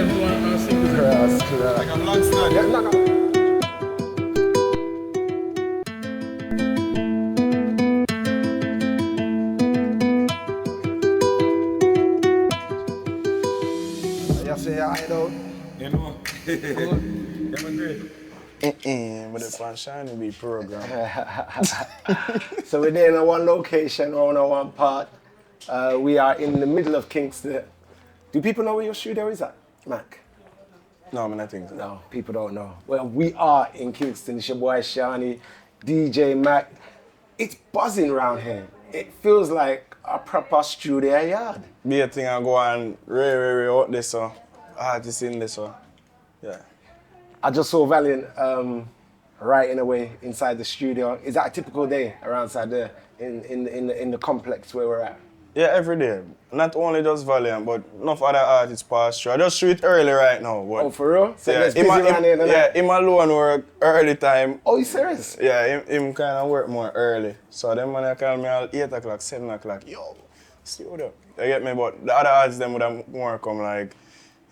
them to one single. Like a long stand. Yeah, no. You say I know. You know? Yeah, man, great. But the fan shiny be program. So we're there in one location or in one part. We are in the middle of Kingston. Do people know where your studio is at, Mac? No, I mean, I think so. No, people don't know. Well, we are in Kingston. It's your boy Shani, DJ Mac. It's buzzing around here. It feels like a proper studio yard. Be a thing I go on really out there, so artists in this, so yeah. I just saw Valiant writing away inside the studio. Is that a typical day around inside there in the complex where we're at? Yeah, every day. Not only just Valiant, but enough other artists pass through. I just shoot early right now. But Oh, for real? So yeah, it's busy around here, yeah, him alone work early time. Oh, you serious? Yeah, him kind of work more early. So them man call me at 8 o'clock, 7 o'clock. Yo, studio. You get me? But the other artists them would have more come like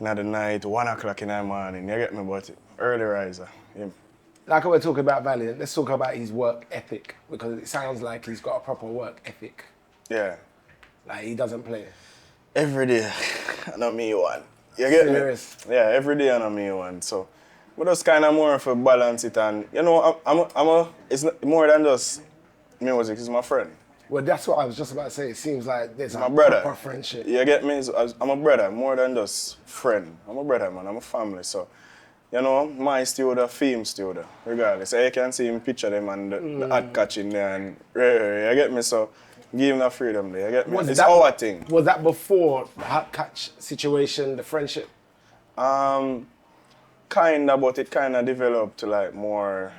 in the night, 1 o'clock in the morning. You get me? But early riser. Him. Like we're talking about Valiant, let's talk about his work ethic, because it sounds like he's got a proper work ethic. Yeah. Like he doesn't play. Every day, not me one. You get Serious? me? Yeah, every day I'm me one. So, but just kind of more for balance it, and you know, it's not, more than just music. It's my friend. Well, that's what I was just about to say. It seems like there's My a brother. proper friendship. You get me? So I'm a brother, more than just friend. I'm a brother, man. I'm a family. So, you know, my studio, film studio, regardless. So you can see him picture them and the ad catching there, and you get me? So. Give him that freedom there, you get me? It's our thing. Was that before the hot catch situation, the friendship? Kinda, but it kinda developed to like more,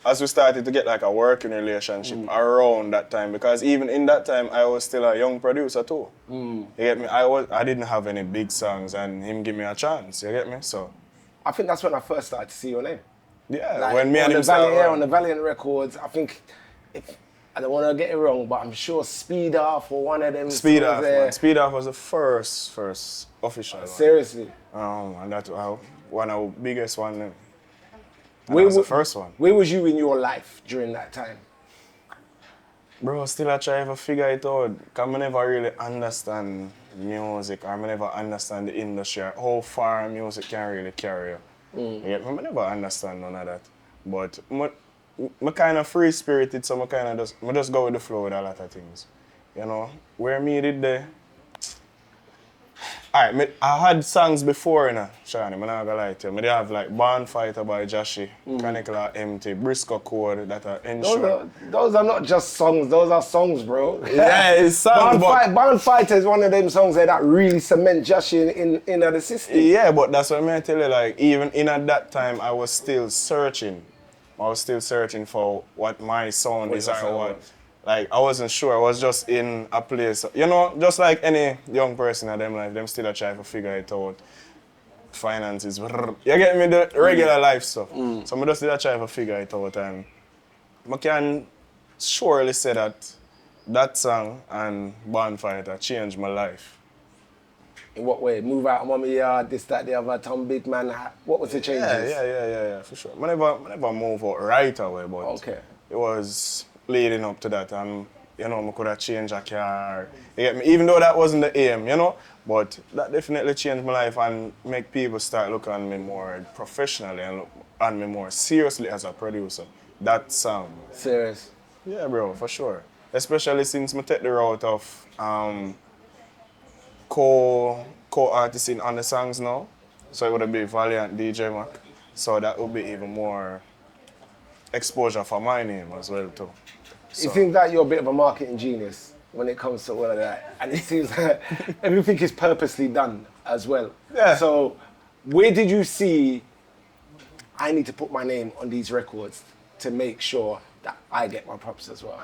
as we started to get like a working relationship around that time, because even in that time I was still a young producer too. You get me? I didn't have any big songs and him give me a chance, you get me? So I think that's when I first started to see your name. yeah, Like, when me and him on started. the Valiant records, I think, I don't want to get it wrong, but I'm sure Speed Off or one of them. Speed songs Off, there. man. Speed Off was the first official one. Seriously. And that's one of the biggest one. And Where that was the wa- first one. Where was you in your life during that time? Bro, still I try to figure it out. Because I never really understand music, or I never understand the industry, or how far music can really carry you. I never understand none of that. But I'm kind of free-spirited, so I just go with the flow with a lot of things. You know, where me did the... Alright, I had songs before, you know, Shani, I'm not gonna lie to you. I have like Born Fighter by Joshy, Canicola Empty, Briscoe Code, that are Ensure. Those are not just songs, those are songs, bro. Yeah, it's songs, but... Born Fighter is one of them songs that really cement Josh in the system. Yeah, but that's what I tell you, like, even in at that time, I was still searching. I was still searching for what my sound is or what. Like, I wasn't sure. I was just in a place, you know, just like any young person in them life, them still try to figure it out. Finances, you get me, the regular life stuff. So I just still try to figure it out, and I can surely say that song and Bonfire changed my life. In what way? Move out of mommy yard, this, that, the other, Tom Big Man. What was the changes? Yeah, for sure. I never move out right away, but Okay. it was leading up to that, and you know, I could have changed a car. You get me? Even though that wasn't the aim, you know, but that definitely changed my life and make people start looking at me more professionally and look at me more seriously as a producer. That sound. Serious. Yeah, bro, for sure. Especially since I take the route of co-artisting on the songs now. So it would be Valiant, DJ Mac. So that would be even more exposure for my name as well too. So. It seems like you're a bit of a marketing genius when it comes to all of that. And it seems like everything is purposely done as well. Yeah. So where did you see, I need to put my name on these records to make sure that I get my props as well?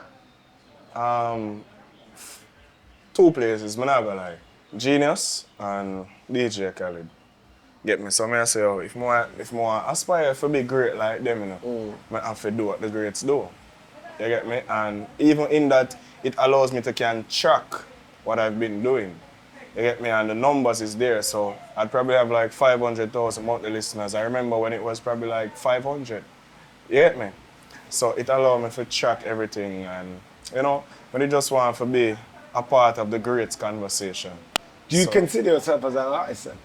Two places, I'm not gonna lie. Genius and DJ Khaled. Get me? So I say, oh, if I aspire to be great like them, you know, I have to do what the greats do. You get me? And even in that, it allows me to can track what I've been doing. You get me? And the numbers is there, so I'd probably have like 500,000 monthly listeners. I remember when it was probably like 500. You get me? So it allowed me to track everything and, you know, but I just want to be a part of the great conversation. Do you consider yourself as an artist then?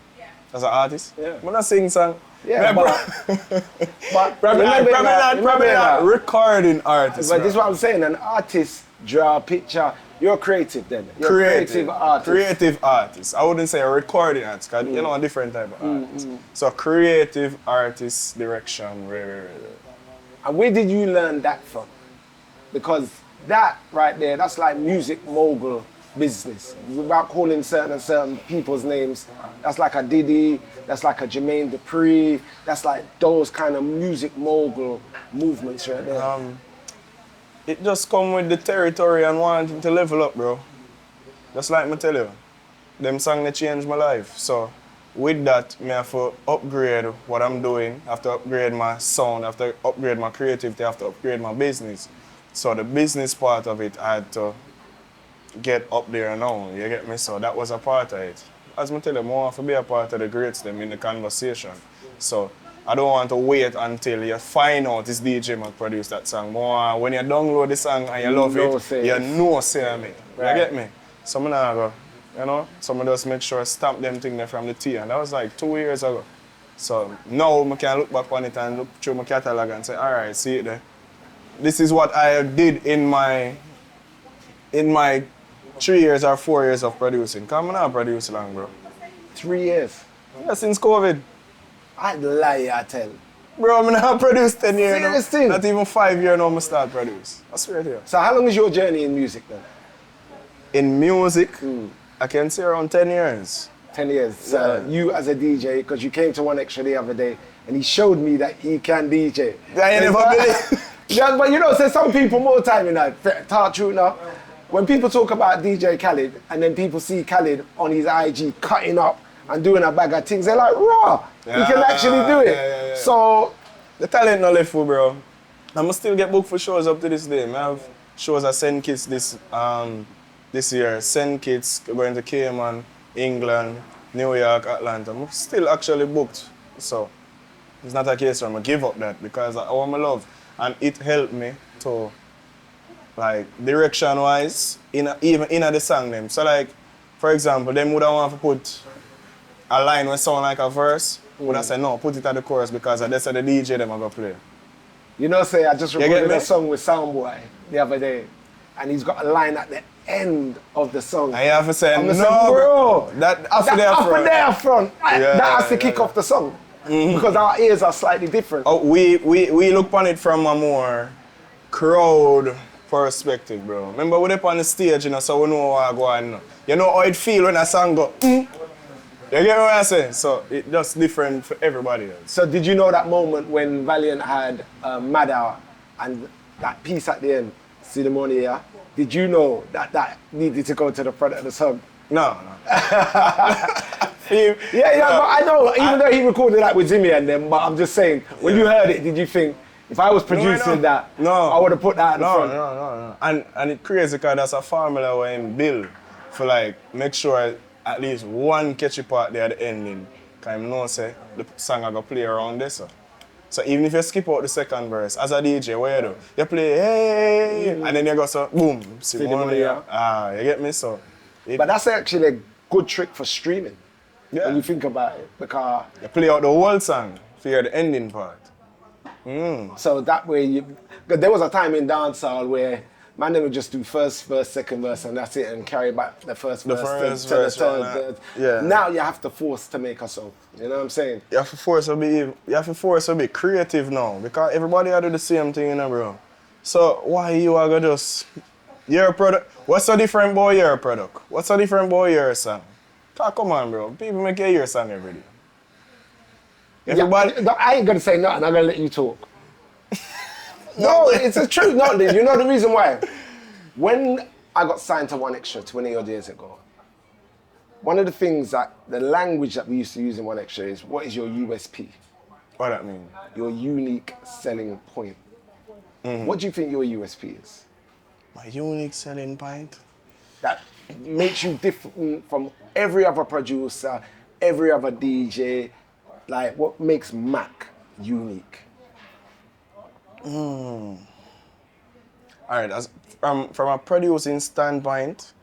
As an artist? Yeah. When I sing song, Yeah, but probably not recording artist. But this is what I'm saying, an artist draw a picture. You're creative then. You're creative artist. Creative artist. I wouldn't say a recording artist, because you know a different type of artist. So creative artist direction. Right. And where did you learn that from? Because that right there, that's like music mogul business. Without calling certain people's names, that's like a Diddy, that's like a Jermaine Dupri, that's like those kind of music mogul movements right there. It just come with the territory and wanting to level up, bro. Just like me tell you, them songs that changed my life. So with that, I have to upgrade what I'm doing, I have to upgrade my sound, I have to upgrade my creativity, I have to upgrade my business. So the business part of it, I had to get up there now, you get me? So that was a part of it. As I tell you, I want to be a part of the greats them in the conversation. So I don't want to wait until you find out this DJ might produce that song. More when you download the song and you love it, you know say me. Right. You get me? So I'm not go, you know, so I just make sure I stamp them thing there from the T. And that was like 2 years ago. So now I can look back on it and look through my catalog and say, all right, see it there. This is what I did in my 3 years or 4 years of producing. Because I'm not produce long, bro. 3 years? Yeah, since COVID. I'd lie, I tell. Bro, I'm not produced 10 years now. Seriously? Not even 5 years now I start produce. I swear to you. So how long is your journey in music then? In music, I can say around 10 years. 10 years. So you as a DJ, because you came to One Extra the other day and he showed me that he can DJ. I never believe. Yeah, but you know, so some people more time, you know, talk true now. When people talk about DJ Khaled and then people see Khaled on his IG cutting up and doing a bag of things, they're like, raw, he can actually do it. Yeah. So the talent no left for, bro. I'm still get booked for shows up to this day. I have shows at St. Kitts this year. St. Kitts, going to Cayman, England, New York, Atlanta. I'm still actually booked. So it's not a case where I'm going to give up that because I want my love. And it helped me to, like, direction-wise, even in the song them. So, like, for example, them would want to put a line that sound like a verse, would I say, no, put it at the chorus because that's the DJ them are going to play. you know, say I just recorded a song with Soundboy the other day, and he's got a line at the end of the song. And you have to say, no, bro, that after there front. That has to kick off the song. Because our ears are slightly different. Oh, we look on it from a more crowd perspective, bro. Remember, we're up on the stage, you know, so we know what going on. You know how it feel when a song go, You get what I'm saying? So it's just different for everybody else. So did you know that moment when Valiant had Mad Hour and that piece at the end, see the money here? Did you know that needed to go to the front of the song? No. Yeah, but I know, even though he recorded that with Zimmy and them, but I'm just saying, when you heard it, did you think, if I was producing I would have put that at the front? No. And it's crazy because that's a formula where him build for like, make sure at least one catchy part there at the ending. Because I know say the song I go play around this. So even if you skip out the second verse, as a DJ, what you do? You play, hey, and then you go so, boom, see the money. You get me? So. But that's actually a good trick for streaming. Yeah. When you think about it, because you play out the whole song for the ending part. So that way, because there was a time in dancehall where man they would just do first verse, second verse, and that's it, and carry back the first verse to the third. Yeah. Now you have to force to make a song. You know what I'm saying? You have to force to be creative now, because everybody do the same thing, you know, bro. So why you are gonna just your product? What's so different about your product? What's so different about your song? Come on, bro. People make your song every day. Everybody. Yeah, I ain't gonna say nothing. I'm gonna let you talk. No, it's the truth. No, you know the reason why? When I got signed to One Extra 20 odd years ago, one of the things that the language that we used to use in One Extra is, what is your USP? What that mean? Your unique selling point. What do you think your USP is? My unique selling point? That makes you different from every other producer, every other DJ, like what makes Mac unique? All right, from a producing standpoint,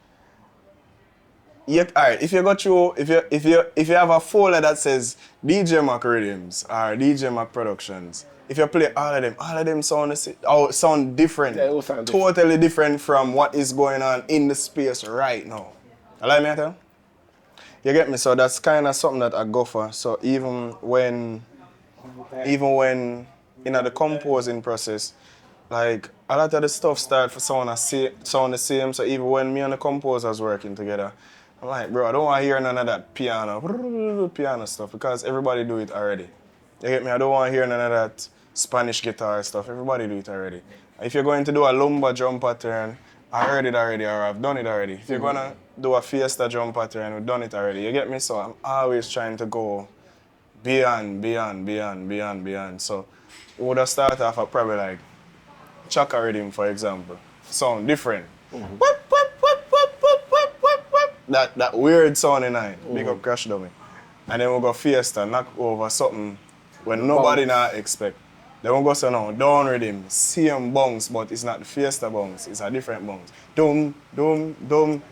all right. If you go through, if you have a folder that says DJ Mac Rhythms or DJ Mac Productions, if you play all of them sound different. They all sound different. Totally different from what is going on in the space right now. Allow me to tell? You get me? So that's kind of something that I go for. So even when in the composing process, like a lot of the stuff start for sound the same. So even when me and the composers working together, I'm like, bro, I don't want to hear none of that piano stuff because everybody do it already. You get me? I don't want to hear none of that Spanish guitar stuff. Everybody do it already. If you're going to do a lumba drum pattern, I heard it already or I've done it already. If you're gonna do a fiesta drum pattern, we've done it already. You get me? So I'm always trying to go beyond. So it would have started off at probably like Chaka rhythm, for example. Sound different. That weird sound in it. Big up Crash Dummy. And then we'll go fiesta, knock over something when nobody not expect. Then we'll go say no, down rhythm, same bounce, but it's not the fiesta bounce, it's a different bounce. Dum, dum, dum.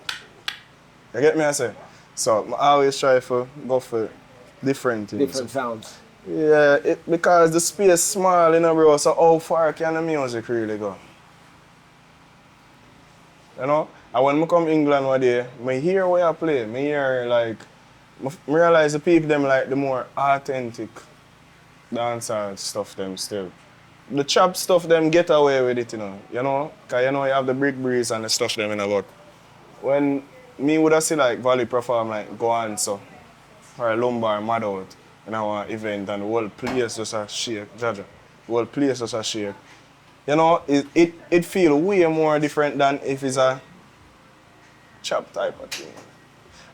You get me I say? So I always try to go for different things. Different sounds. Yeah, because the space small, you know, bro, so how far can the music really go? You know? And when I come to England one day, I hear what I play. I hear, like, I realize the people them like the more authentic dancehall stuff them still. The trap stuff them get away with it, you know? Because you have the brick breeze and the stuff them in about. When me would have see like Valley perform like Go On So, or Lumbar Mad Out in our event and the whole place just a shake, Jaja. The whole place just a shake. You know, it feel way more different than if it's a chop type of thing.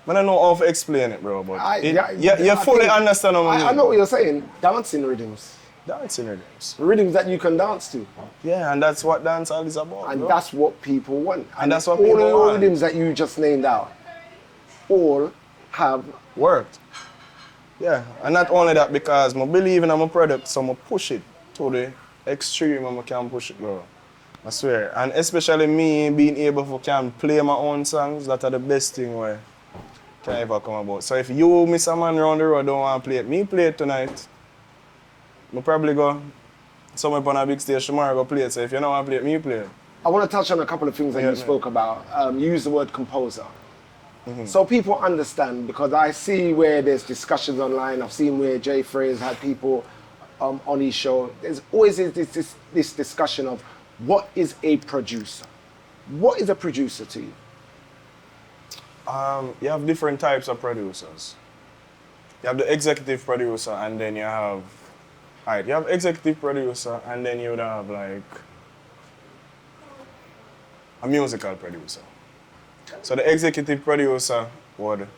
I don't know how to explain it, bro, but you fully understand what I mean. I know what you're saying. Dancing rhythms. Dancing rhythms. Rhythms that you can dance to. Yeah, and that's what dancehall is about, And bro. that's what people want. And that's what people want. All the want. rhythms that you just named out, all have worked. Yeah, and not only that, because I believe in my product, so I push it to the extreme and I can push it, bro. I swear. And especially me being able to can play my own songs, that are the best thing where can ever come about. So if you miss a man around the road don't want to play it, me play it tonight. I'll probably go somewhere on a big stage tomorrow go play it. So if you don't want to play it, me play it. I want to touch on a couple of things that you spoke about. You used the word composer. So people understand, because I see where there's discussions online. I've seen where Jay Frey's had people on his show. There's always this discussion of what is a producer? What is a producer to you? You have different types of producers. You have the executive producer, and then you have, you have executive producer, and then you would have like a musical producer. So the executive producer would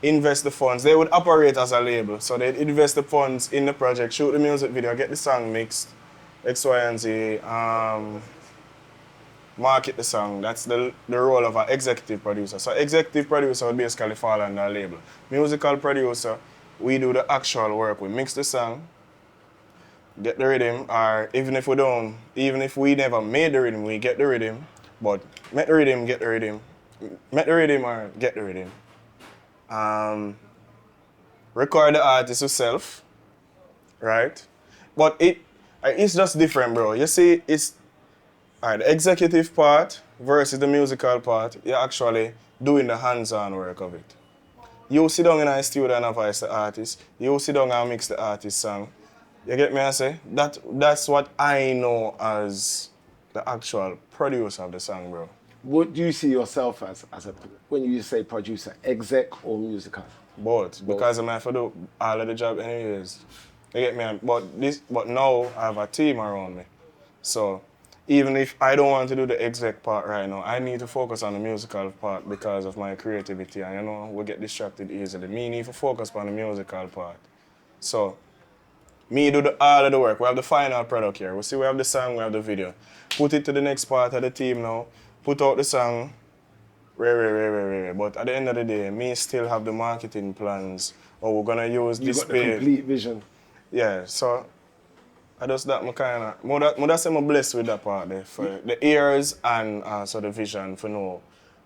invest the funds. They would operate as a label. So they'd invest the funds in the project, shoot the music video, get the song mixed, X, Y, and Z, market the song. That's the role of an executive producer. So executive producer would basically fall under a label. Musical producer, we do the actual work. We mix the song, get the rhythm, or even if we never made the rhythm, we get the rhythm, but make the rhythm, get the rhythm. Make the rhythm or get the rhythm. Record the artist yourself, right? But it's just different, bro. You see, it's the executive part versus the musical part. You're actually doing the hands-on work of it. You sit down in a studio and advise the artist. You sit down and mix the artist's song. You get me? I say that's what I know as the actual producer of the song, bro. What do you see yourself as when you say producer, exec or musical? Both. Because I have to do all of the job anyways. You get me? But now I have a team around me. So even if I don't want to do the exec part right now, I need to focus on the musical part because of my creativity, and we get distracted easily. Me need to focus on the musical part. So me do all of the work. We have the final product here. We have the song, we have the video. Put it to the next part of the team now. Put out the song, Rare. But at the end of the day, me still have the marketing plans. Or we're gonna use You this got the page. complete vision. Yeah, so I just that my kinda more say I'm blessed with that part there for the ears and also the vision for know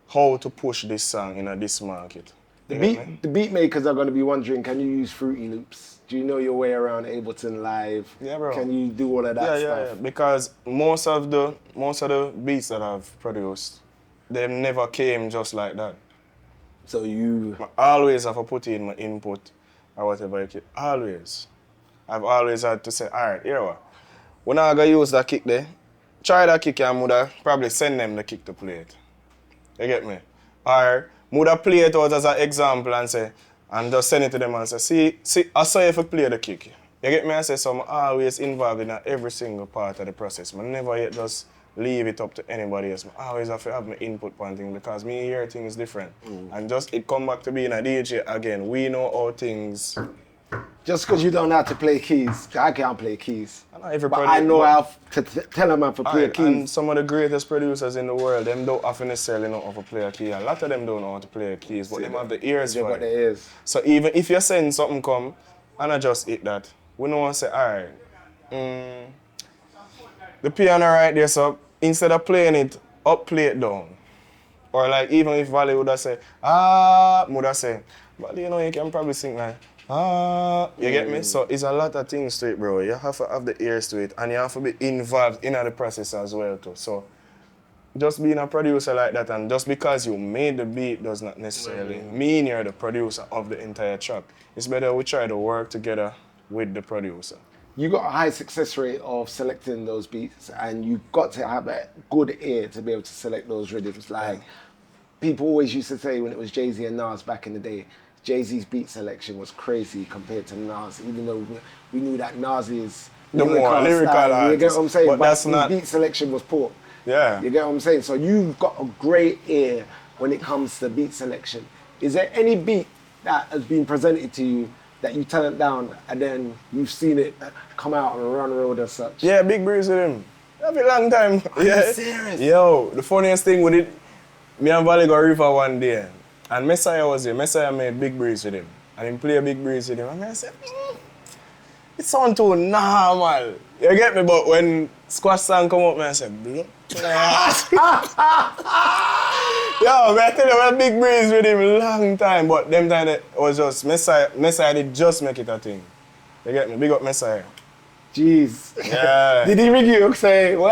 how to push this song in this market. You get me? The beat makers are going to be wondering, can you use Fruity Loops? Do you know your way around Ableton Live? Yeah, bro. Can you do all of that stuff? Yeah. Because most of the beats that I've produced, they never came just like that. So you... I always have to put in my input or whatever you keep. Always. I've always had to say, all right, here what? When I go use that kick there, try that kick and would probably send them the kick to play it. You get me? Or would play it out as an example and say, and just send it to them and say, see, I saw you if you play the kick. You get me? I say, so I'm always involved in every single part of the process. I never yet just leave it up to anybody else. I always have to have my input on things because me hear things different. And just it come back to being a DJ again. We know how things... Just because you don't know how to play keys, I can't play keys. But I know how to tell them how to play keys. And some of the greatest producers in the world, them don't have necessarily know how to play a key. A lot of them don't know how to play keys, but them have the ears They've for got it. the ears. So even if you're saying something come, and I just hit that, we know and say, alright, the piano right there, so instead of playing it up, play it down. Or like even if Valley would have said, would have said, Valley, you know, you can probably sing like, you get me? So it's a lot of things to it, bro. You have to have the ears to it and you have to be involved in the process as well too. So just being a producer like that and just because you made the beat does not necessarily mean you're the producer of the entire track. It's better we try to work together with the producer. You got a high success rate of selecting those beats and you've got to have a good ear to be able to select those rhythms. Like people always used to say when it was Jay-Z and Nas back in the day, Jay-Z's beat selection was crazy compared to Nas, even though we knew that Nas is the more lyrical artist. You get what I'm saying? But that's his not... beat selection was poor. Yeah. You get what I'm saying? So you've got a great ear when it comes to beat selection. Is there any beat that has been presented to you that you turn it down and then you've seen it come out on a run road as such? Yeah, Big Breeze with him. That'd be a long time. Are you serious? Yo, the funniest thing with it, me and Valley got river one day. And Messiah was here. Messiah made Big Breeze with him. And he played Big Breeze with him. And I said, it sounds too normal. You get me? But when Squash song come up, I said, yo, man, I tell you, I Big Breeze with him long time. But them time it was just Messiah did just make it a thing. You get me? Big up Messiah. Jeez. Yeah. Did he ring you say, well?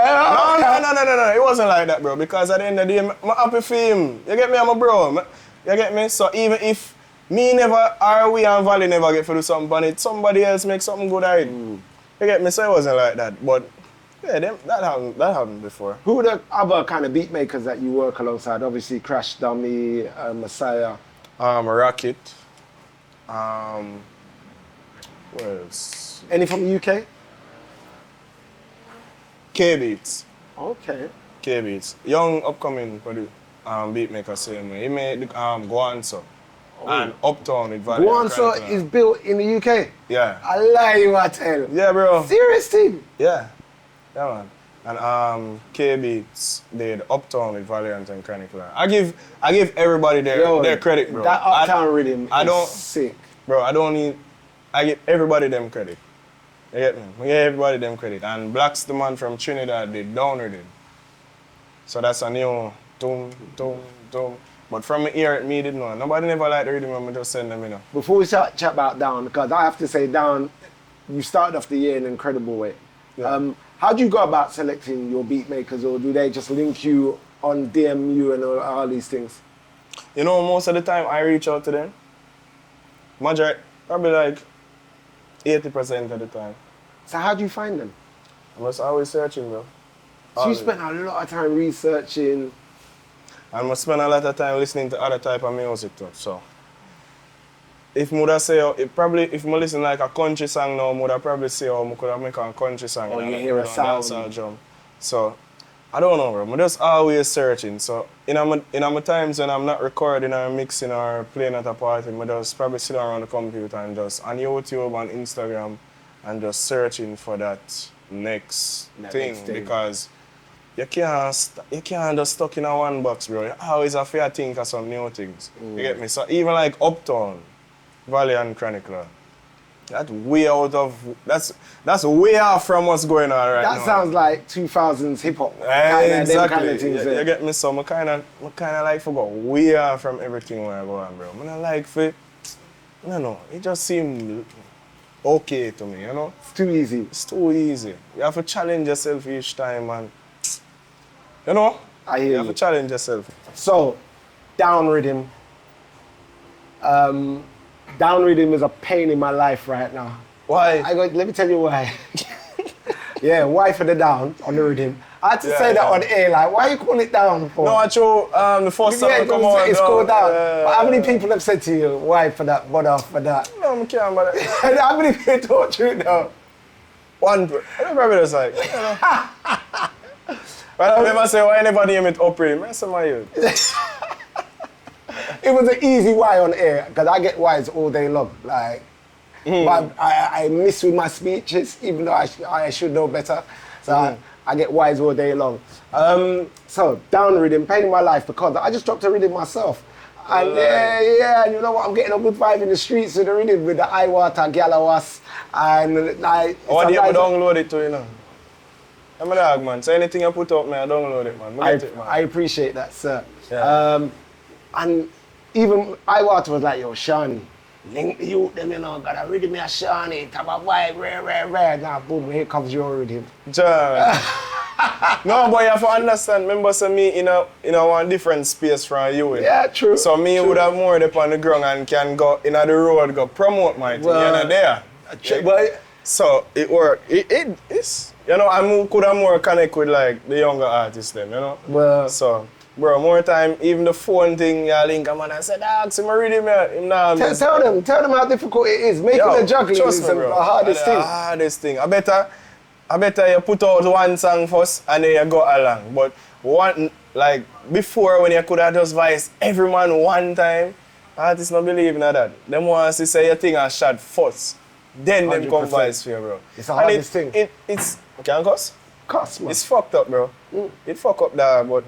No. It wasn't like that, bro. Because at the end of the day, I'm happy for him. You get me? I'm a bro. You get me? So even if me never, or we and Valley never get to do something on it, somebody else make something good out of it. You get me? So it wasn't like that. But yeah, that happened before. Who are the other kind of beat makers that you work alongside? Obviously Crash Dummy, Messiah. Rocket. What else? Any from the UK? K-Beats. Okay. K-Beats. Young upcoming beat maker same way. He made Guanso. And Uptown with Valiant. Guanso is built in the UK? Yeah. I lie you, I tell. Yeah, bro. Serious thing? Yeah. Yeah, man. And K-Beats did Uptown with Valiant and Chronicler. I give everybody their credit, bro. That Uptown rhythm is sick. Bro, I give everybody them credit. You get me? I give everybody them credit. And Black's the man from Trinidad did Down Rhythm. So that's a new tum. But from my ear, me didn't know. Nobody never liked the rhythm, and I just send them, you know. Before we chat about Down, because I have to say Down, you started off the year in an incredible way. Yeah. How do you go about selecting your beat makers, or do they just link you on DM you and all these things? You know, most of the time I reach out to them. Probably like 80% of the time. So how do you find them? I was always searching, bro. So you spent a lot of time researching. And I spend a lot of time listening to other type of music too. So if I say, if I listen like a country song now, I probably say, I could make a country song. Or you hear a sound. Dancehall drum. So I don't know, bro. I'm just always searching. So in my times when I'm not recording or mixing or playing at a party, I just probably sit around the computer and just on YouTube and Instagram and just searching for that next thing. Because you can't just stuck in a one box, bro. You always have to think of some new things. You get me? So even like Uptown, Valiant Chronicler, that's way way off from what's going on right now. That sounds like 2000s hip hop. Exactly. Kind of things, you get me? So I kind of like forgot way off from everything where I go on, bro. I don't like for, it just seemed okay to me, you know? It's too easy. It's too easy. You have to challenge yourself each time, man. You know? I hear you. have to challenge yourself. So, down rhythm. Down rhythm is a pain in my life right now. Why? Let me tell you why. Yeah, why for the down on the rhythm. I had to say that on air, like, why you call it down for? No, actually, the first time come on. It's called down. But how many people have said to you, why for that, but off for that? No, I can't, but how many people taught you though? One, probably just like, But I never say why anybody name it up rhythm. I say my youth. It was an easy why on air, because I get whys all day long. Like, but I miss with my speeches, even though I should know better. So I get whys all day long. So down rhythm, pain in my life, because I just dropped a rhythm myself. And and you know what, I'm getting a good vibe in the streets with the rhythm, with the eye water, galawas, and like. What do you download it to, you know? I'm a dog, man. So anything you put up, man, I download it, man. I appreciate that, sir. Yeah. And even Iwater was like, yo, Shawnee, link the youth them, you know, gotta read me a Shawnee, have a vibe, rare. Now, boom, here comes your rhythm. John. No, but you have to understand, remember, so me in a one different space from you. Yeah, true. So me would have more up on the ground and can go in the road, go promote my thing, well, you know, there. But, so it worked. It's, you know, I could have more connect with like the younger artists them, you know? well, So, bro, more time, even the phone thing, you link them and I said, dog, see my rhythm, tell them how difficult it is. Making a juggling is the hardest thing. The hardest thing. I better you put out one song first and then you go along. But one, like before when you could have just voice every man one time, artists don't believe in that. Them want to say your thing and shot first. Then them come voice for you, bro. It's the hardest thing. It's, can cuss? Cuss, man. It's fucked up, bro. It fuck up that, but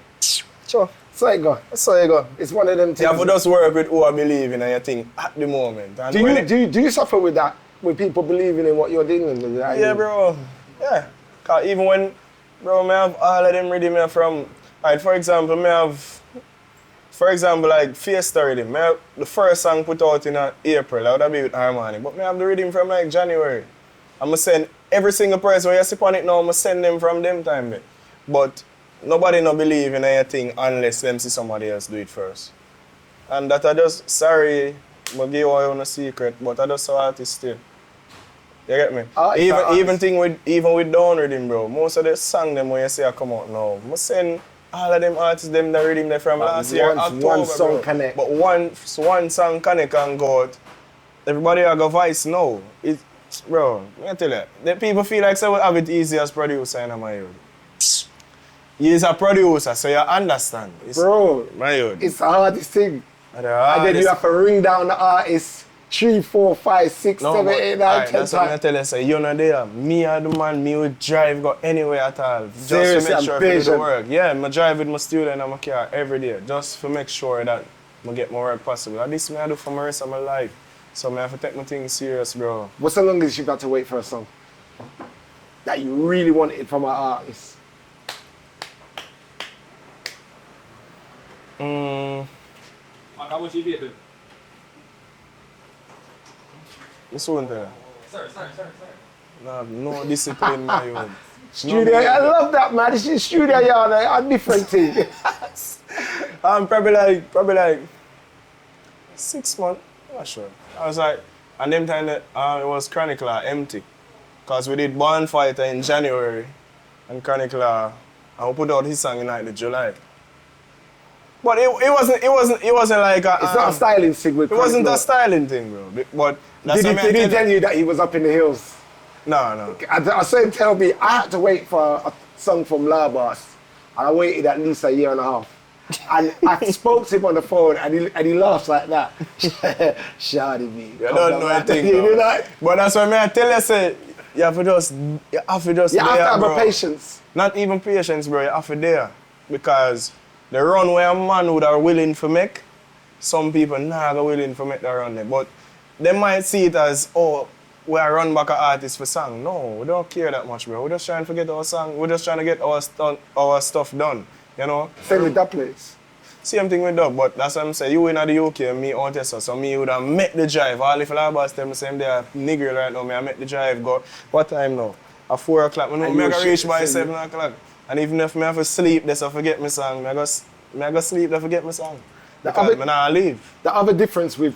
sure. So you go. So you go. It's one of them things. You have to just work with who I believe in and your thing at the moment. And do you suffer with that? With people believing in what you're doing? Yeah, bro. Yeah. Cause even when, bro, I have all of them ready me from, like, for example, like Fiesta rhythm. I have the first song put out in April, that would be with Harmony. But I have the rhythm from like January. I'm going to send every single person when you sip on it now, I'm going to send them from them time. But nobody no believe in anything unless them see somebody else do it first. And that I just, sorry, I give you a secret, but I just saw artists still. You get me? Even with down rhythm, bro. Most of the song them when you say I come out now, I send all of them artists them the rhythm there from last year, October, one song bro. connect. But one song connect and go out. Everybody have a voice now. Bro, I tell you, the people feel like they will have it easy as producer in my youth. He's a producer, so you understand. Bro, my youth. It's the hardest thing. And then you have to ring down the artist 3, 4, 5, 6, 7, 8, 9, 10 times. That's what I tell you, say, you're not there. Me and the man, me would drive, go anywhere at all. Just Seriously, to make sure I'm I do patient. the work. Yeah, I drive with my student and my car every day, just to make sure that I get more work possible. And this I do for the rest of my life. So I have to take my things serious, bro. What's the longest you've had to wait for a song that you really wanted from an artist? How much you get? This one there. Sir. No discipline, my own. Studio, I love that, man. This is studio yard, a different thing. Probably like 6 months. I'm not sure. I was like, and them time that it was Chronicler empty, cause we did Bonfighter in January, and Chronicler, and we put out his song in like July. But it wasn't like a. It's not a styling thing with. It wasn't a styling thing, bro. But that's did he tell you that he was up in the hills? No. I saw him tell me I had to wait for a song from Labas, and I waited at least a year and a half. And I spoke to him on the phone, and he laughs like that. Shawty me. You don't know anything. You know that? But that's why I tell you, say, You have to just You have to there, have bro. a patience. Not even patience, bro. You have to there. Because the run where a man would are willing to make, some people not willing to make that run there. But they might see it as, oh, we are run back an artist for song. No, we don't care that much, bro. We're just trying to get our song. We're just trying to get our stuff done. You know? Same with that place. Same thing with dub, but that's what I'm saying. You in the UK and me out there, so me would have met the drive. All if I boss them same day, nigger right now, me I met the drive, go, what time now? At 4 o'clock, I know me I go reach by 7 o'clock. And even if me have to sleep, they so forget my song. Me I go sleep, they forget my song. Because me not leave. The other difference with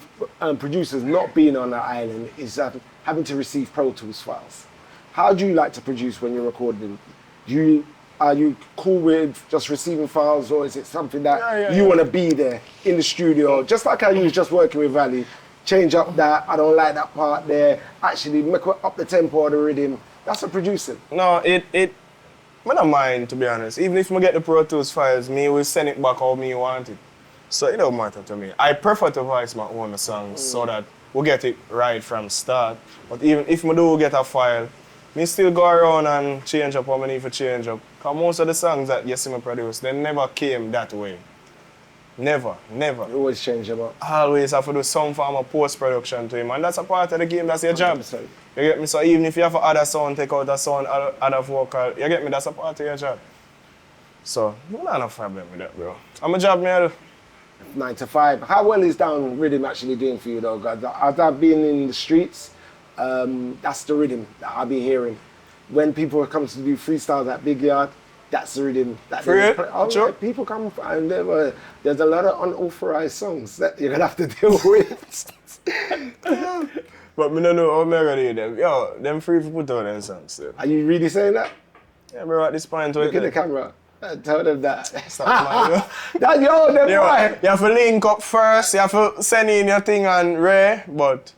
producers not being on that island is having to receive Pro Tools files. How do you like to produce when you're recording? Are you cool with just receiving files, or is it something that you want to be there in the studio? Just like how you was just working with Valley, change up that, I don't like that part there, actually make up the tempo of the rhythm. That's a producer. No, I don't mind, to be honest. Even if I get the Pro Tools files, me will send it back how me want it. So it don't matter to me. I prefer to voice my own songs so that we get it right from start. But even if I do get a file, me still go around and change up what I need to change up. Because most of the songs that you see me produce, they never came that way. Never. You always change them up. Always have to do some form of post-production to him. And that's a part of the game, that's your job. 100%. You get me? So even if you have to add a sound, take out a sound, add a vocal, you get me? That's a part of your job. So, no problem with that, bro. I'm a job, man. 9 to 5. How well is down rhythm actually doing for you though, guys? As I've been in the streets, that's the rhythm that I'll be hearing. When people come to do freestyles at Big Yard, that's the rhythm. Sure. People come and there's a lot of unauthorized songs that you're gonna have to deal with. But me don't know how I'm gonna do them. Yo, them free to put out them songs still. Are you really saying that? Yeah, bro, at this point, Look at the camera. Tell them that. Stop lying, That yo, them right. You have to link up first, you have to send in your thing and Ray, but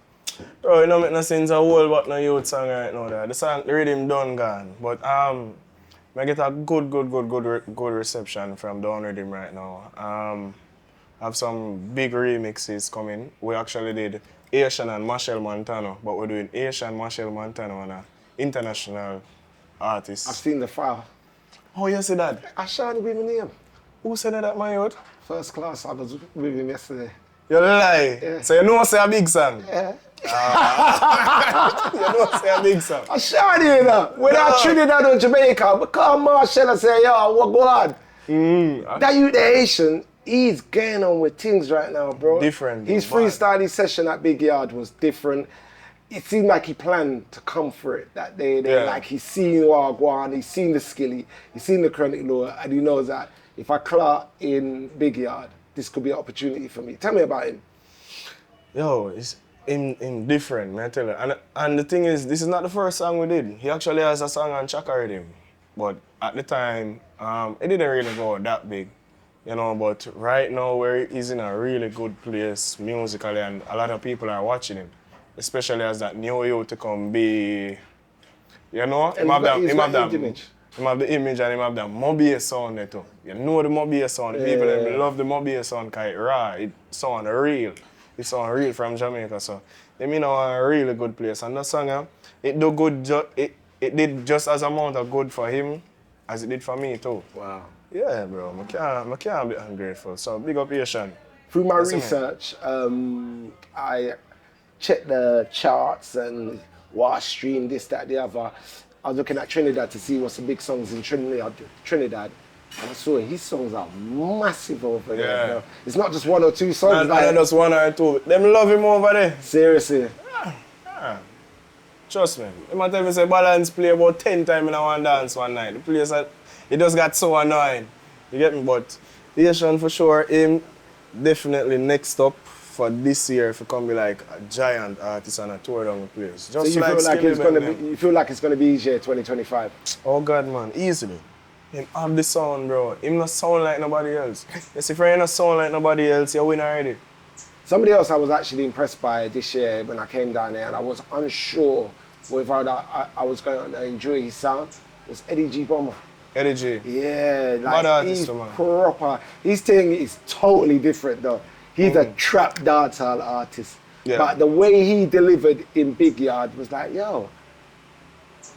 bro, it don't make no sense a whole but no youth song right now. The song, the rhythm done gone. But I get a good reception from Down Rhythm right now. I have some big remixes coming. We actually did Asian and Machel Montano, but we're doing Asian Machel Montano on an international artist. I've seen the file. Oh, you see that? I shot with my name. Who said that, my youth? First class, I was with him yesterday. You lie. Yeah. So you know say a big song? Yeah. You know say a big song? I shot you know. When I Trinidad and Jamaica, I call Marshall and say, yo, what go on? That you the Haitian, he's getting on with things right now, bro. Different. His freestyle session at Big Yard was different. It seemed like he planned to come for it that day. Like he's seen Wagwan, he's seen the Skilly, he's seen the Chronic Law, and he knows that if I clout in Big Yard, this could be an opportunity for me. Tell me about him. Yo, it's in different, man, I tell you. And the thing is, this is not the first song we did. He actually has a song on Chaka Rhythm. But at the time, it didn't really go that big. You know, but right now where he's in a really good place musically and a lot of people are watching him. Especially as that new youth to come be, you know, him have the image and him have the Mobius sound there too. You know the Mobius sound, the people them love the Mobius sound because it raw, it sound real. It sound real from Jamaica, so they mean a really good place. And that song, it do good, it did just as amount of good for him as it did for me too. Wow. Yeah, bro, I can't be ungrateful. So big up Asian. Through my research, I checked the charts and what stream, this, that, the other. I was looking at Trinidad to see what's the big songs in Trinidad. And I saw his songs are massive over there. Yeah. You know? It's not just one or two songs. Not just one or two. Them love him over there. Seriously. Yeah. Trust me. They might tell me say Balance play about 10 times in one dance one night. The place it just got so annoying. You get me? But Asian for sure, him definitely next up for this year if it can be like a giant artist and a tour down the place. Just So you like feel like Skilly it's gonna Bang be? You feel like it's gonna be easier 2025? Oh God, man, easily. Him have the sound, bro. Him not sound like nobody else. Yes, if you not sound like nobody else, you win already. Somebody else I was actually impressed by this year when I came down there, and I was unsure whether I was going to enjoy his sound, was Eddie G. Bomber. Eddie G. Yeah, Bad like artist, he's man. proper. His thing is totally different though. He's a trap dancehall artist. Yeah. But the way he delivered in Big Yard was like, yo,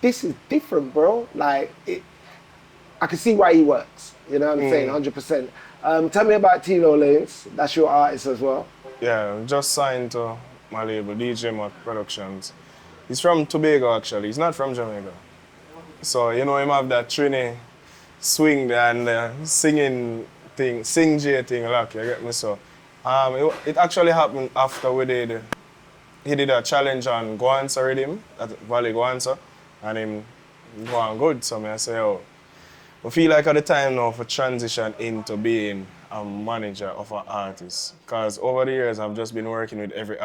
this is different, bro. Like, I can see why he works. You know what I'm saying? 100%. Tell me about Tilo Lanes. That's your artist as well. Yeah, just signed to my label, DJ Mott Productions. He's from Tobago, actually. He's not from Jamaica. So, you know, him have that Trini swing and singing thing, sing J thing, like, you get me? So, it actually happened after he did a challenge on Guanza rhythm, at Valley Guanza, and him going good. So I say, oh, I feel like at the time now for transition into being a manager of an artist. Because over the years, I've just been working with every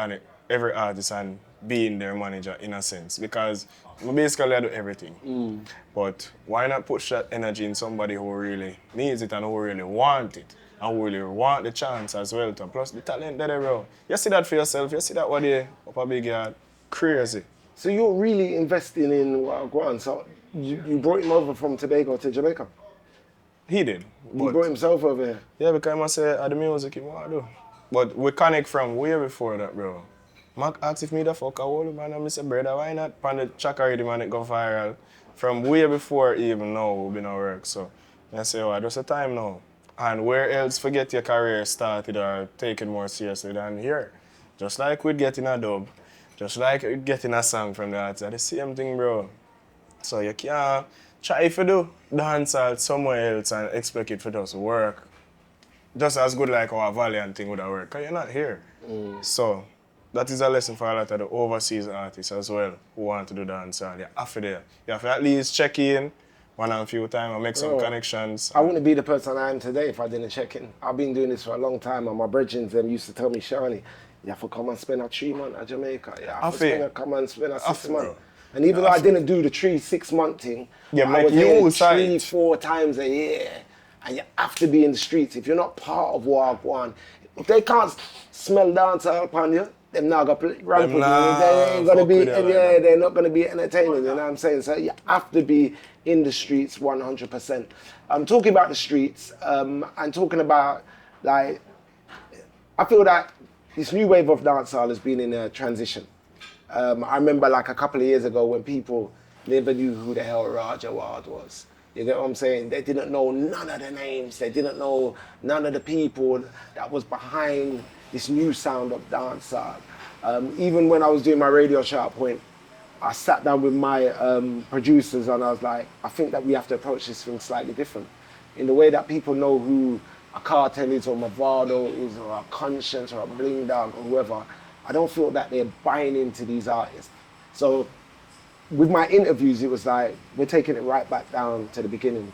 artist and being their manager in a sense. Because basically I do everything. But why not push that energy in somebody who really needs it and who really want it? And who really want the chance as well. Plus the talent that they bro. You see that for yourself, you see that what they up a big yard. Crazy. So you're really investing in Guan. So you brought him over from Tobago to Jamaica? He did. He brought himself over here? Yeah, because I say the music he want to do. But we connect from way before that, bro. Mark asked if me the fuck I hold man, and I said, brother, why not? On the track already, man, it go viral. From way before even now, we've been at work. So I say, oh, there's a time now. And where else forget your career started or take it more seriously than here? Just like with getting a dub, just like with getting a song from the artist, the same thing, bro. So you can't try to do dancehall somewhere else and expect it for just work. Just as good like our Valiant thing would have worked, because you're not here. So that is a lesson for a lot of the overseas artists as well who want to do dancehall. You have to there. You have to at least check in one and a few times and make some connections. I wouldn't be the person I am today if I didn't check in. I've been doing this for a long time, and my brethren them used to tell me, Shani, you have to come and spend a 3 months at Jamaica. You have to come and spend a 6 months. And even though I didn't do the 3-6 month thing, I was here 3-4 times a year. And you have to be in the streets. If you're not part of Wagwan, if they can't smell dancehall upon you, they're not gonna run with you. They ain't gonna be, they're not gonna be entertaining. You know what I'm saying? So you have to be in the streets 100%. I'm talking about the streets. I'm talking about like, I feel that this new wave of dancehall has been in a transition. I remember like a couple of years ago when people never knew who the hell Raja Ward was. You get what I'm saying? They didn't know none of the names. They didn't know none of the people that was behind this new sound of dancehall. Even when I was doing my radio show at Point, I sat down with my producers and I was like, I think that we have to approach this thing slightly different. In the way that people know who a Cartel is or Mavado is or a Conscience or a Bling Dog or whoever, I don't feel that they're buying into these artists. So with my interviews, it was like, we're taking it right back down to the beginning.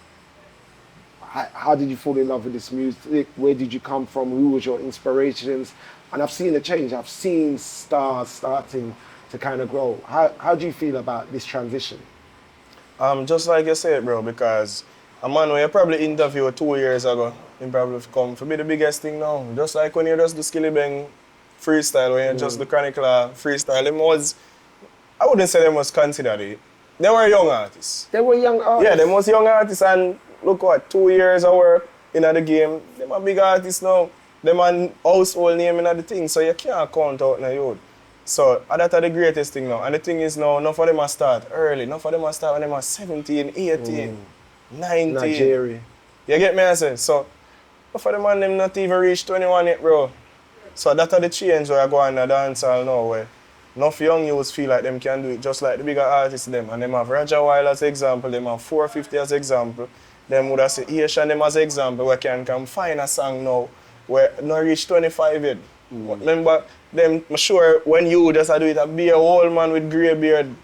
How did you fall in love with this music? Where did you come from? Who was your inspirations? And I've seen a change. I've seen stars starting to kind of grow. How do you feel about this transition? Just like you said, bro, because a man who you probably interviewed 2 years ago, he probably come to be the biggest thing now. Just like when you just do Skilly Bang freestyle, when you just do Chronicler freestyle, them was, I wouldn't say they was considered it. They were young artists. They were young artists? Yeah, they was young artists, and look what, 2 years of work in the game, them a big artists now. Them a household name in the thing, so you can't count out the youth. So that's the greatest thing now. And the thing is now, enough of them a start early. Enough of them a start when they are 17, 18, 19. Nigeria. You get me, I say? So, enough of them and them not even reach 21 yet, bro. So that's the change where I go on the dancehall now, where enough young youths feel like them can do it just like the bigger artists them. And them have Roger Wild as example, them have 450 as example. Them would have say Asian them as example, where can find a song now where not reach 25 yet. Remember, them, I'm sure when you just do it, be a old man with grey beard,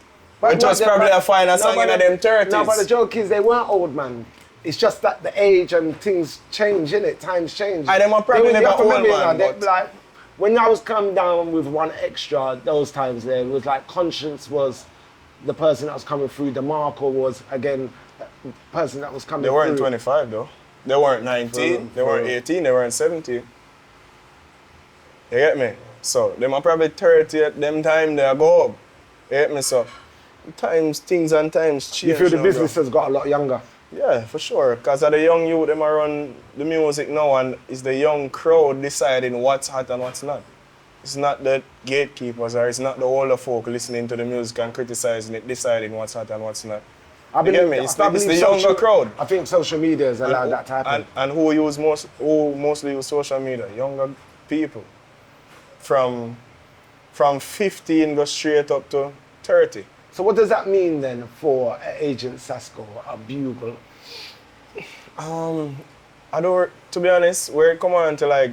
but just probably find a song in them 30s. No, but the joke is they weren't old, man. It's just that the age and things change, innit? Times change. And them are probably never old, man. Like, when I was coming down with one extra, those times there, it was like Conscience was the person that was coming through. DeMarco was, again, the person that was coming through. They weren't 25, though. They weren't 19, they weren't 18, they weren't 17. You get me? So, them are probably 30 at them time, they go up. You get me? So, things and times change. You feel the business has got a lot younger? Yeah, for sure. Because of the young youth, them are run the music now, and it's the young crowd deciding what's hot and what's not. It's not the gatekeepers or it's not the older folk listening to the music and criticizing it, deciding what's hot and what's not. I You get me? It's the younger crowd. I think social media has allowed that to happen. And who mostly use social media? Younger people. From 15 go straight up to 30. So what does that mean then for Agent Sasko, a bugle? I don't, to be honest, where it come on to like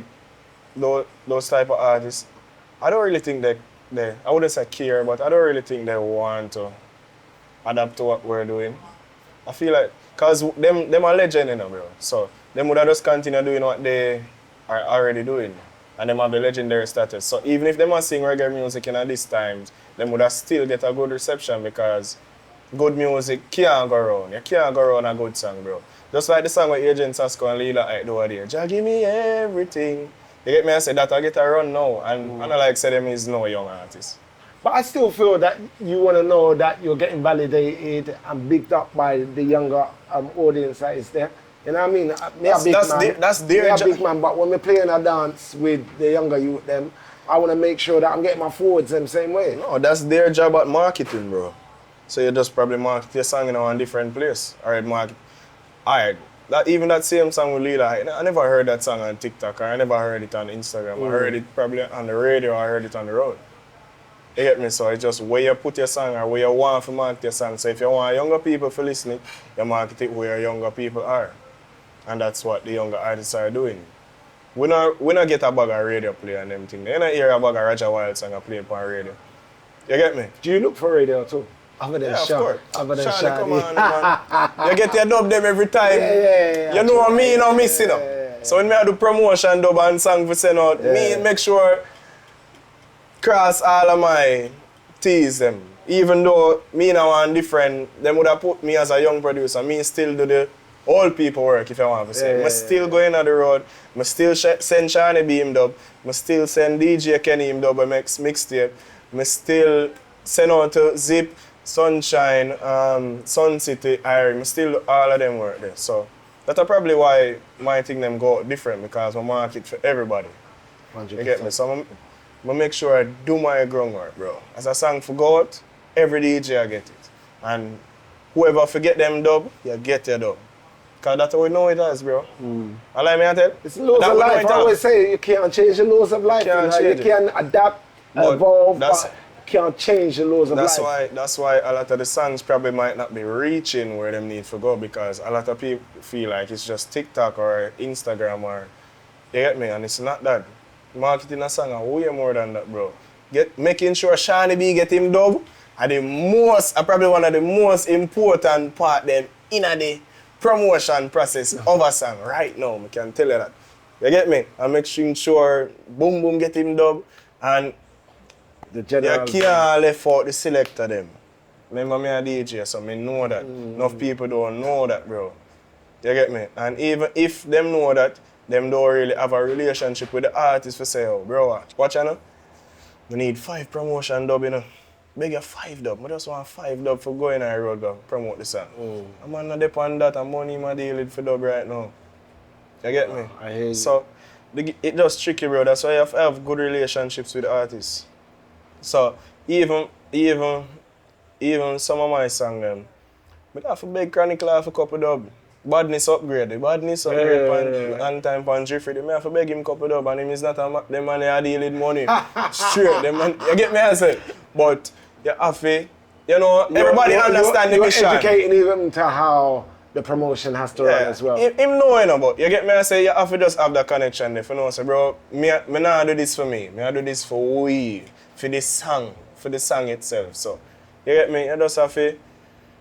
those type of artists, I don't really think they I wouldn't say care, but I don't really think they want to adapt to what we're doing. I feel like, cause them are legend, you know, bro. So them would have just continue doing what they are already doing. And them have the legendary status. So even if them are sing reggae music in this time, them would have still get a good reception because good music can't go wrong. You can't go wrong a good song, bro. Just like the song with Agent Sasko and Lila Ike do there. Jah give me everything. You get me? I say that I get a run now. And I like say them is no young artist. But I still feel that you want to know that you're getting validated and bigged up by the younger audience that is there. You know what I mean? That's their job. Big man, but when we're playing a dance with the younger youth, them, I want to make sure that I'm getting my forwards them same way. No, that's their job at marketing, bro. So you just probably market your song in a different place. Alright, market. Alright, even that same song with Lila, I never heard that song on TikTok, or I never heard it on Instagram. I heard it probably on the radio, or I heard it on the road. You get me? So it's just where you put your song or where you want to market your song. So if you want younger people to listen it, you market it where younger people are. And that's what the younger artists are doing. We not get a bag of radio play and them things. You don't hear a bag of Roger Wild song play on radio. You get me? Do you look for radio too? Other than yeah, Sean. of course. Other than Sean, come on, man. You get your dub them every time. Yeah. You know what me, you know me, you know. Yeah. So when I do promotion dub and song for send out, me make sure cross all of my T's them. Even though me now want different, them would have put me as a young producer. Me still do the old people work, if I want to say. I still go in on the road. I still send Shani B him dub. I still send DJ Kenny him dub a mixtape. I still send out to Zip, Sunshine, Sun City, Irie. I still do all of them work there. So that's probably why my thing them go different, because I market for everybody. 100%. You get me? So I make sure I do my groundwork, bro. As a song for go out, every DJ I get it. And whoever forget them dub, you get your dub. Because that's how we know it as, bro. I like me I tell. It's laws of life. I always say you can't change the laws of life. You can adapt, evolve, but you can't change the laws of life. That's why a lot of the songs probably might not be reaching where them need to go, because a lot of people feel like it's just TikTok or Instagram or, you get me? And it's not that. Marketing a song are way more than that, bro. Making sure Shani B get him dub are probably one of the most important part them in the promotion process of a song right now. I can tell you that. You get me? I'm making sure Boom Boom get him dub and the general. You can't left out the selector them. Remember me a DJ, so I know that. Enough people don't know that, bro. You get me? And even if them know that, them don't really have a relationship with the artist to say, oh, bro, watch you know. We need 5 promotion dub, you know. Beg you 5 dub. I just want 5 dub for going on the road to promote the song. I'm not depend on that and money my deal for dub right now. You get me? I hear you. So it just tricky, bro. That's why you have to have good relationships with the artists. So even some of my songs them, I have to beg Chronicle have a couple dub. Badness upgrade on time pan Jiffy. I have to beg him couple dub and him is not a them man they deal with money. Straight, them man, you get me I said. But you have to, you know, everybody understand the mission. You're educating him to how the promotion has to run as well. Him know, you know, but you get me I say you have to just have that connection if you know, say bro, me not do this for me. I do this for we, for the song itself. So you get me, you just have to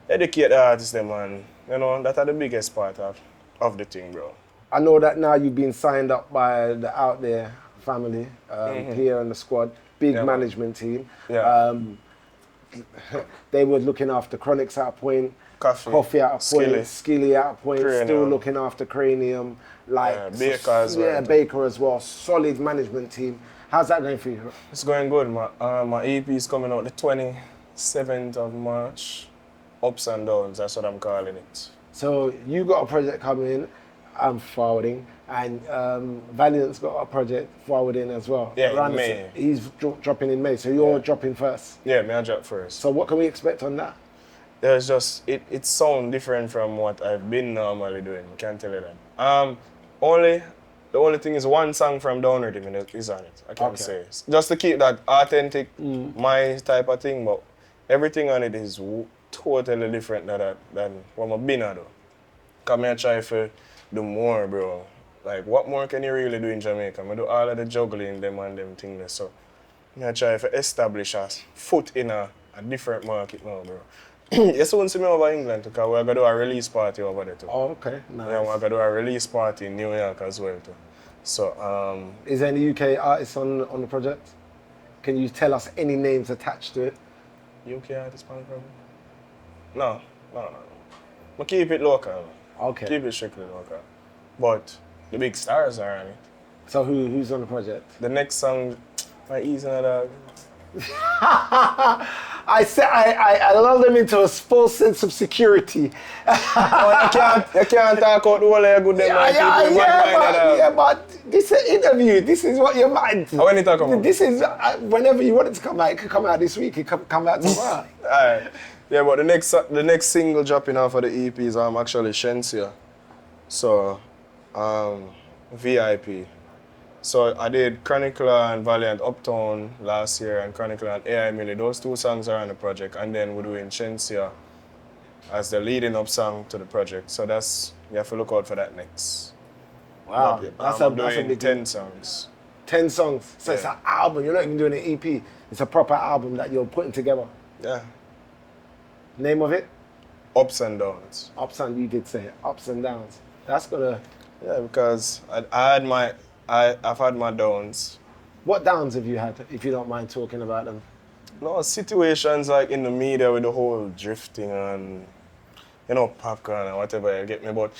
educate the artists them and you know, that's the biggest part of the thing, bro. I know that now you've been signed up by the Out There family, here in the squad, big management team. Yeah. They were looking after Chronics at a point, Coffee at a point, Skilly at a point, Cranium. still looking after Cranium. Like, Baker as well. Yeah, Baker as well. Solid management team. How's that going for you? It's going good. My EP is coming out the 27th of March. Ups and downs, that's what I'm calling it. So you got a project coming in. I'm forwarding, and Valiant's got a project forwarding as well. Yeah, in around the May. He's dropping in May, so you're dropping first. Yeah, me I drop first. So what can we expect on that? There's just it sounds different from what I've been normally doing. I can't tell you that. The only thing is one song from Down Rhythm is on it. I can't say. Just to keep that authentic, my type of thing, but everything on it is totally different than what I've been at. Because I try to do more, bro. Like, what more can you really do in Jamaica? I do all of the juggling, them and them things. So I try to establish a foot in a different market now, bro. You soon see me over England because we're going to do a release party over there too. Oh, okay. Nice. Yeah, we're going to do a release party in New York as well too. So, is there any UK artists on the project? Can you tell us any names attached to it? UK artist probably? No. I keep it local. Okay. Keep it strictly local. But the big stars are on it. So who's on the project? The next song, my Easy Dog. I lulled them into a false sense of security. You can't talk out the whole of good them. But this is an interview. This is what you're mind. When you talk about? This is whenever you want it to come out. It could come out this week. It could come out tomorrow. Alright. Yeah, but the next single dropping off of the EP is actually Shensia. So, VIP. So I did Chronicler and Valiant Uptown last year and Chronicler and AI Millie. Those two songs are on the project, and then we're doing Shensia as the leading up song to the project. So you have to look out for that next. Wow. That's a big 10 songs. 10 songs. So it's an album. You're not even doing an EP. It's a proper album that you're putting together. Yeah. Name of it? Ups and Downs. You did say it. Ups and downs. That's gonna. Yeah, because I've had my downs. What downs have you had, if you don't mind talking about them? No, situations like in the media with the whole drifting and, popcorn and whatever, you get me. But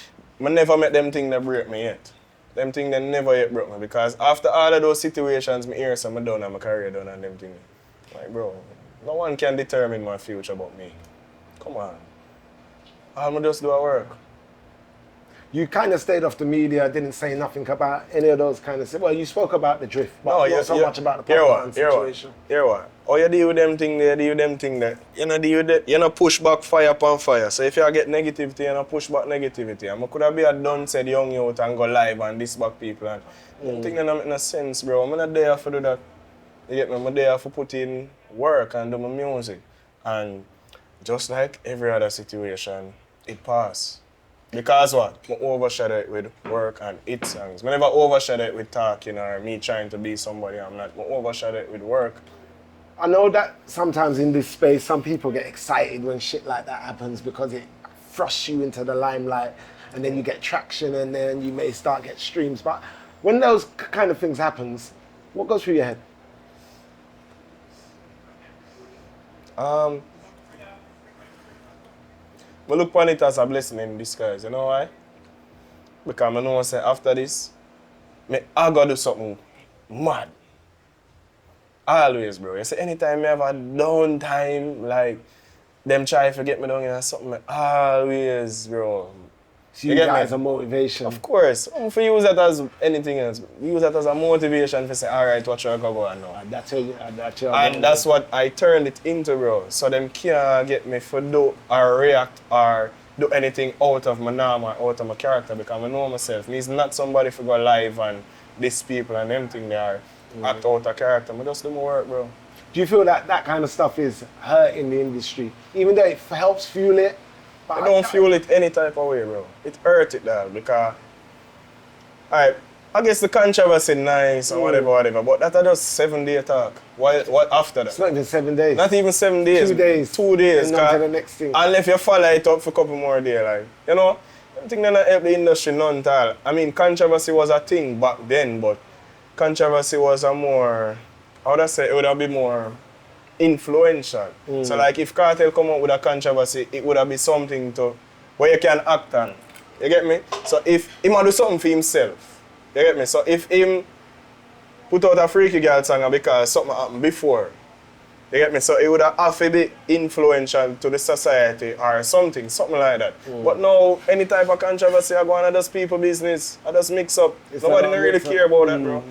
I never met them things that break me yet. Them things that never yet broke me. Because after all of those situations, I hear some done and my career done and them things. Like, bro, no one can determine my future but me. Come on. I'ma just do our work. You kind of stayed off the media, didn't say nothing about any of those kind of... Well, you spoke about the drift, but not so much about the popcorn situation. Hear what? Oh, you deal with them thing there, deal with them thing there. You know, deal with that. You know, push back fire upon fire. So if you get negativity, you know, push back negativity. I could have been a done said young youth and go live and diss back people. And them thing that don't make no sense, bro. I'm not there for do that. You get me? I'm there for put in work and do my music. And just like every other situation, it passed. Because what? I overshadow it with work and hit songs. I never overshadow it with talking or me trying to be somebody I'm not. I overshadow it with work. I know that sometimes in this space, some people get excited when shit like that happens because it thrusts you into the limelight and then you get traction and then you may start get streams. But when those kind of things happens, what goes through your head? I look upon it as a blessing in disguise, you know why? Because I know say after this, I gotta do something mad. Always, bro. You see, anytime I have a downtime, like, them try to get me down in something, always, bro. So you get as a motivation? Of course. For use that as anything else. Use that as a motivation to say, all right, what you go on now. And that's what I turned it into, bro. So them can't get me for do or react or do anything out of my norm or out of my character because I know myself. Me's not somebody for go live and diss people and them thing they are act out of character. I just do my work, bro. Do you feel that that kind of stuff is hurting the industry? Even though it helps fuel it? I don't fuel it any type of way, bro. It hurt it, dog, because I guess the controversy nice or whatever, but that are just 7-day talk. What after that? It's not even 7 days. Not even 7 days. 2 days. 2 days. And on to the next thing. And if you follow it up for a couple more days, like, you know, I think that help the industry none at all. I mean, controversy was a thing back then, but controversy was a more, how would I say, it would have been more influential. So like if Cartel come up with a controversy, it would have been something to where you can act on. You get me? So if he might do something for himself, you get me? So if him put out a Freaky Girl song because something happened before, You get me? So it would have to be influential to the society or something like that. But now, any type of controversy I go on, I just people business, I just mix up. Nobody don't really care about that, bro.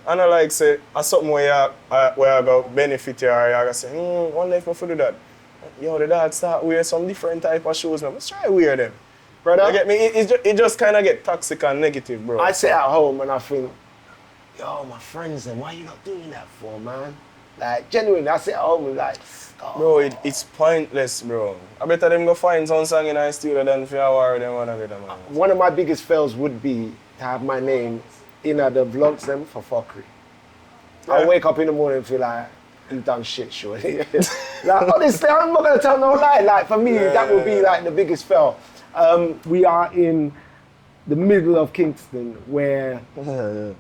And I like say, I something where I go benefit you, or I say, one day if I do that. Yo, the dog start wear some different type of shoes now. Let's try wear them. Brother, You get me? It just kind of get toxic and negative, bro. I sit at home and I think, yo, my friends, then why you not doing that for, man? Like, genuinely, I sit at home and like, oh. Bro, it's pointless, bro. I better them go find some song in our studio than for our them one of them, man. One of my biggest fails would be to have my name in the vlogs them for fuckery. I wake up in the morning and feel like, you done shit, surely. Like, honestly, I'm not gonna tell no lie. Like, for me, that would be like the biggest fail. We are in the middle of Kingston where the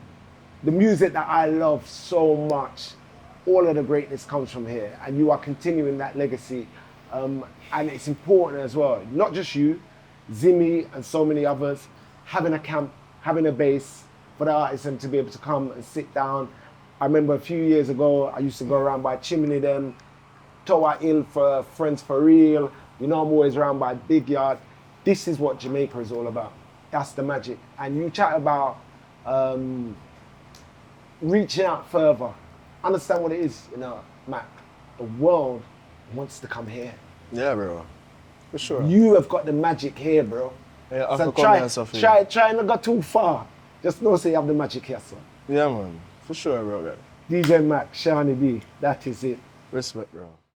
music that I love so much, all of the greatness comes from here, and you are continuing that legacy. And it's important as well, not just you, Zimmy and so many others, having a camp, having a base for the artists and to be able to come and sit down. I remember a few years ago, I used to go around by Chimney them, Tower Hill for Friends for Real. You know, I'm always around by Big Yard. This is what Jamaica is all about. That's the magic. And you chat about reaching out further. Understand what it is, you know, Mac. The world wants to come here. Yeah, bro. For sure. You have got the magic here, bro. Yeah, So try not go too far. Just know say you have the magic here, son. Yeah, man. For sure, bro. DJ Mac, Shani B, that is it. Respect, bro.